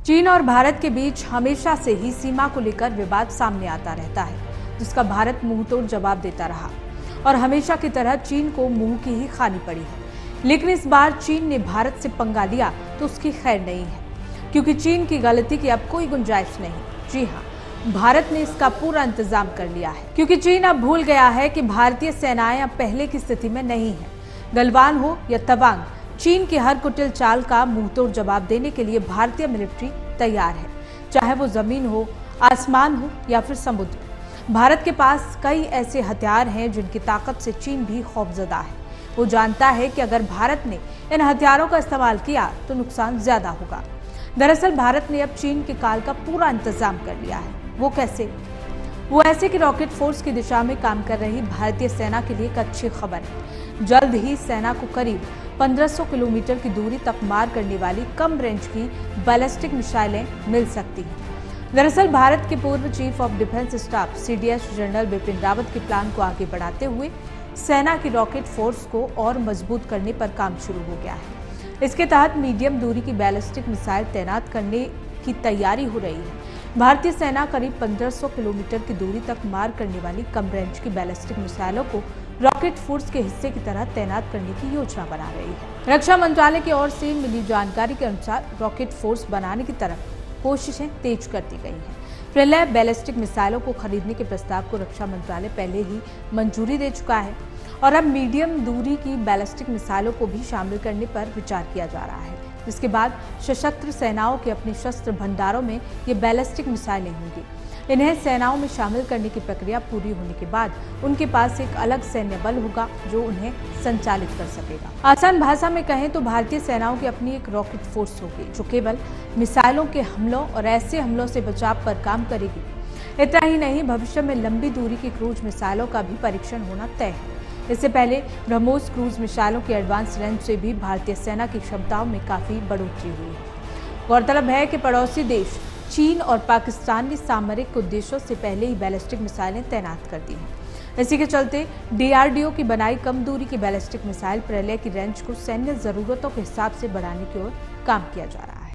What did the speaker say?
चीन और भारत के बीच हमेशा से ही सीमा को लेकर विवाद सामने आता रहता है, जिसका भारत मुंहतोड़ जवाब देता रहा और हमेशा की तरह चीन को मुंह की ही खानी पड़ी है। लेकिन इस बार चीन ने भारत से पंगा लिया तो उसकी खैर नहीं है, क्योंकि चीन की गलती की अब कोई गुंजाइश नहीं। जी हाँ, भारत ने इसका पूरा इंतजाम कर लिया है, क्योंकि चीन अब भूल गया है कि भारतीय सेनाएं अब पहले की स्थिति में नहीं है। गलवान हो या तवांग, चीन की हर कुटिल चाल का मुंहतोड़ जवाब देने के लिए भारतीय मिलिट्री तैयार है, चाहे वो जमीन हो, आसमान हो या फिर समुद्र। भारत के पास कई ऐसे हथियार हैं जिनकी ताकत से चीन भी खौफजदा है। वो जानता है कि अगर भारत ने इन हथियारों का इस्तेमाल किया तो नुकसान ज्यादा होगा। दरअसल भारत ने अब चीन के काल का पूरा इंतजाम कर लिया है। वो कैसे? वो ऐसे कि रॉकेट फोर्स की दिशा में काम कर रही भारतीय सेना के लिए एक अच्छी खबर है। जल्द ही सेना को करीब 1500 किलोमीटर की दूरी तक मार करने वाली कम रेंज की बैलिस्टिक मिसाइलें मिल सकती हैं। दरअसल भारत के पूर्व chief of defence staff CDS general Bipin Rawat के प्लान को आगे बढ़ाते हुए सेना की रॉकेट फोर्स को और मजबूत करने पर काम शुरू हो गया है। इसके तहत मीडियम दूरी की बैलिस्टिक मिसाइल तैनात करने की तैयारी हो रही है। भारतीय सेना करीब 1500 किलोमीटर की दूरी तक मार करने वाली कम रेंज की बैलिस्टिक मिसाइलों को रॉकेट फोर्स के हिस्से की तरह तैनात करने की योजना बना रही है। रक्षा मंत्रालय की ओर से मिली जानकारी के अनुसार रॉकेट फोर्स बनाने की तरफ कोशिशें तेज कर दी गई हैं। प्रलय बैलिस्टिक मिसाइलों को खरीदने के प्रस्ताव को रक्षा मंत्रालय पहले ही मंजूरी दे चुका है और अब मीडियम दूरी की बैलिस्टिक मिसाइलों को भी शामिल करने पर विचार किया जा रहा है। इसके बाद सशस्त्र सेनाओं के अपने शस्त्र भंडारों में ये बैलिस्टिक मिसाइलें होंगी। इन्हें सेनाओं में शामिल करने की प्रक्रिया पूरी होने के बाद उनके पास एक अलग सैन्य बल होगा जो उन्हें संचालित कर सकेगा। आसान भाषा में कहें तो भारतीय सेनाओं की अपनी एक रॉकेट फोर्स होगी जो केवल मिसाइलों के हमलों और ऐसे हमलों से बचाव पर काम करेगी। इतना ही नहीं, भविष्य में लंबी दूरी की क्रूज मिसाइलों का भी परीक्षण होना तय है। इससे पहले ब्रह्मोस क्रूज मिसाइलों की एडवांस रेंज से भी भारतीय सेना की क्षमताओं में काफी बढ़ोतरी हुई है। गौरतलब है कि पड़ोसी देश चीन और पाकिस्तान ने सामरिक उद्देश्यों से पहले ही बैलिस्टिक मिसाइलें तैनात कर दी हैं। इसी के चलते DRDO की बनाई कम दूरी की बैलिस्टिक मिसाइल प्रलय की रेंज को सैन्य जरूरतों के हिसाब से बढ़ाने की ओर काम किया जा रहा है।